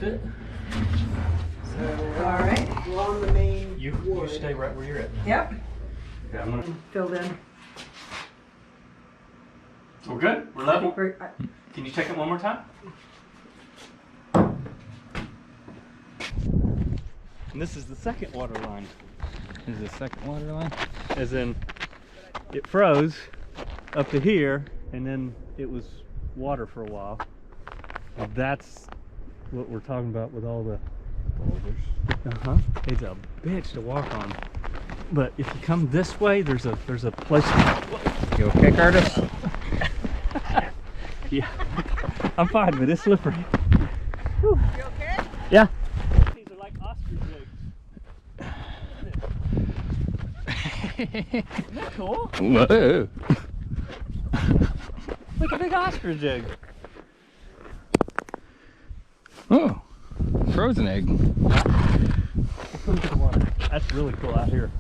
it. So, all right. We're on the main You stay right where you're at. Yep. Okay, I'm gonna... Filled in. We're good? We're level? Great. Can you check it one more time? And this is the second water line. This is the second water line? As in, it froze up to here, and then it was water for a while. And that's what we're talking about with all the boulders. It's a bitch to walk on. But if you come this way, there's a place. You okay, Curtis? Yeah, I'm fine, but it's slippery. You okay? Yeah. These are like ostrich eggs. Isn't that cool? Whoa! Look at a big ostrich egg. Oh, frozen egg. Let's look at the water. That's really cool out here.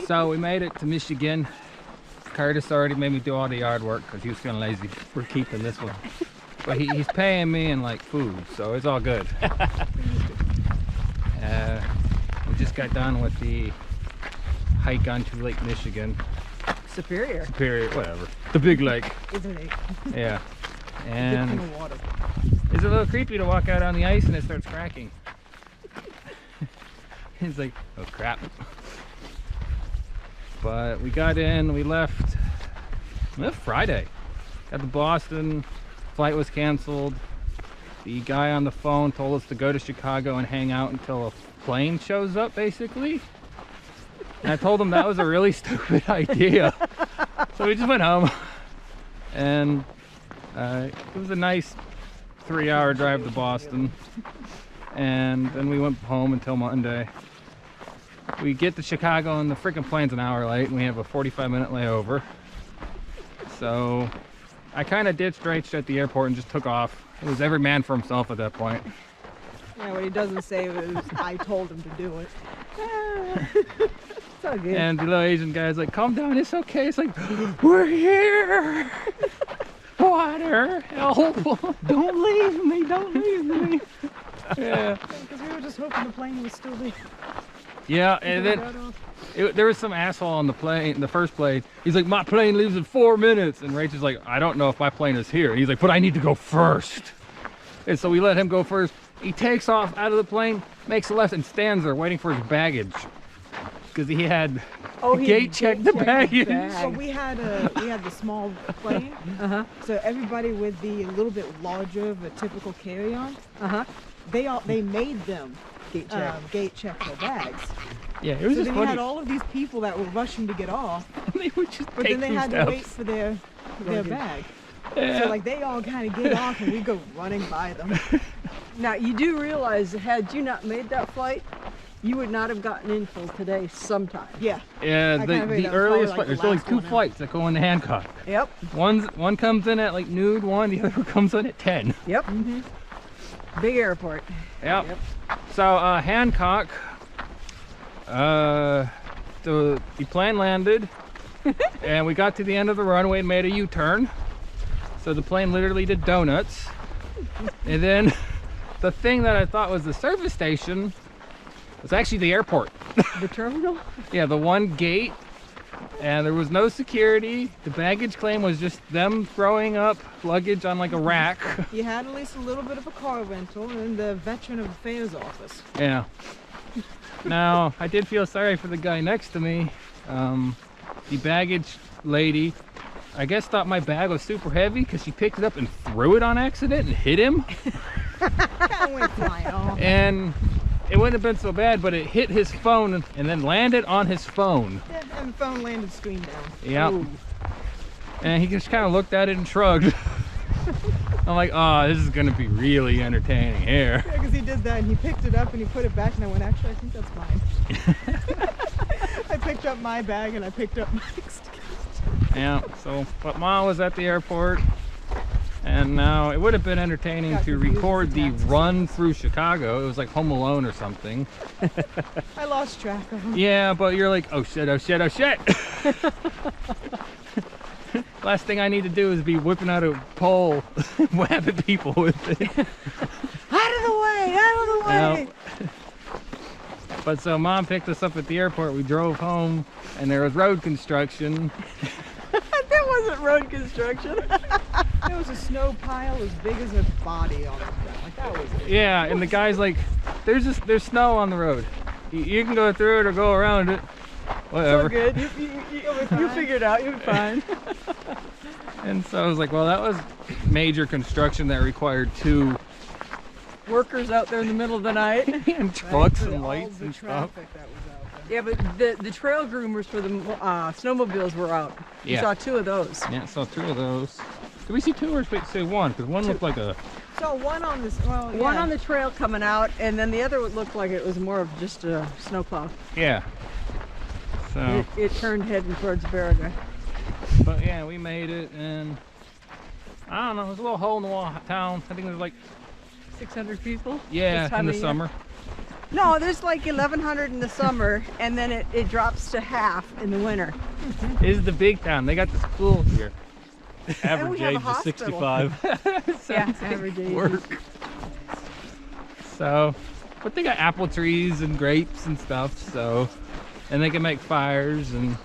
So we made it to Michigan. Curtis already made me do all the yard work because he was feeling lazy. We're keeping this one. But he's paying me in like food, so it's all good. We just got done with the hike onto Lake Michigan. Superior. Whatever. The big lake. Isn't it? Yeah. And it's a little creepy to walk out on the ice and it starts cracking. It's like, oh crap. But we got in, we left Friday. Got to Boston, flight was canceled. The guy on the phone told us to go to Chicago and hang out until a plane shows up, basically. And I told him that was a really stupid idea. So we just went home. And it was a nice 3-hour drive to Boston. And then we went home until Monday. We get to Chicago and the freaking plane's an hour late and we have a 45-minute layover. So I kind of ditched Rach at the airport and just took off. It was every man for himself at that point. Yeah, what he doesn't say is I told him to do it. It's all good. And the little Asian guy's like, calm down, it's okay. It's like, we're here. Water, help. Don't leave me, don't leave me. Yeah. Because we were just hoping the plane was still there. Yeah, and then there was some asshole on the plane, the first plane. He's like, my plane leaves in 4 minutes. And Rachel's like, I don't know if my plane is here. And he's like, but I need to go first. And so we let him go first. He takes off out of the plane, makes a left, and stands there waiting for his baggage. Because he had gate checked the baggage. So we had the small plane. So everybody with the little bit larger of a typical carry-on, they made them gate check their bags. Yeah, it was so just then funny. you had all of these people that were rushing to get off, They would just but then they had to wait for their bag. Yeah. So like they all kind of get off and we go running by them. Now you do realize had you not made that flight, you would not have gotten in till today sometime. Yeah. Yeah, I kinda made the that earliest probably, flight, like, there's the only last 2 one out. flights that go into Hancock. Yep. One comes in at like noon, the other one comes in at 10. Yep. Big airport. Yep. So Hancock, the plane landed and we got to the end of the runway and made a U-turn. So the plane literally did donuts. And then the thing that I thought was the service station was actually the airport. The terminal? Yeah, the one gate, and there was no security. The baggage claim was just them throwing up luggage on like a rack. You had at least a little bit of a car rental and the Veteran Affairs office. Yeah. Now, I did feel sorry for the guy next to me. The baggage lady, I guess, thought my bag was super heavy because she picked it up and threw it on accident and hit him. Kind of went flying off. And it wouldn't have been so bad, but it hit his phone and then landed on his phone. Yeah, and the phone landed screen down. Yep. Ooh. And he just kind of looked at it and shrugged. I'm like, oh, this is gonna be really entertaining here. Yeah, because he did that and he picked it up and he put it back and I went, actually, I think that's mine. I picked up my bag and I picked up Mike's. Yeah, so, but Mom was at the airport, and now it would have been entertaining Got to confused record with the the taxis. run through Chicago. It was like Home Alone or something. I lost track of him. Yeah, but you're like, oh shit, oh shit, oh shit. Last thing I need to do is be whipping out a pole, whapping people with it. Out of the way! Out of the way! Yep. But so Mom picked us up at the airport. We drove home, and there was road construction. That wasn't road construction. There was a snow pile as big as a body on the ground. Like that was it. Yeah, and the guy's like, there's snow on the road. You can go through it or go around it. Whatever. So good. You figured it out. You're fine. And so I was like, well, that was major construction that required 2 Workers out there in the middle of the night. and trucks All and lights the and stuff. traffic that was out there. Yeah, but the trail groomers for the snowmobiles were out. You Yeah. saw 2 of those. Yeah, saw 2 of those. Did we see 2 or say 1? Because one looked like a... So one on this, well, One yeah. on the trail coming out, and then the other would look like it was more of just a snowplow. Yeah. So, It turned heading towards Baraga. but yeah, we made it, and I don't know, it was a little hole in the wall town. I think it was like, 600 people? yeah, This time in the of year? summer. No, there's like 1,100 in the summer, and then it drops to half in the winter. This is the big town. They got the school here. Average have a age is hospital. 65. Yeah, average age. Work. So, but they got apple trees and grapes and stuff, so, and they can make fires, and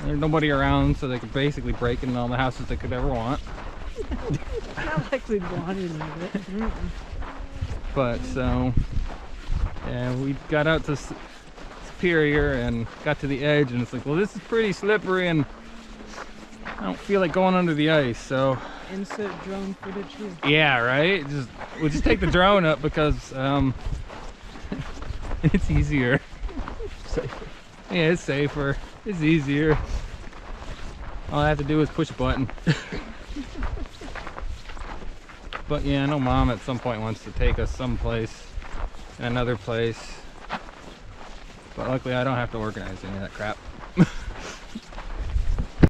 there's nobody around, so they could basically break into all the houses they could ever want. Not like we'd want any of it. But so, yeah, we got out to superior and got to the edge, and it's like, well, this is pretty slippery and I don't feel like going under the ice, so Insert drone footage here. yeah, right. We'll just take the drone up because it's easier. Safer. Yeah, it's safer. It's easier. All I have to do is push a button. But yeah, I know Mom at some point wants to take us someplace, another place. But luckily I don't have to organize any of that crap.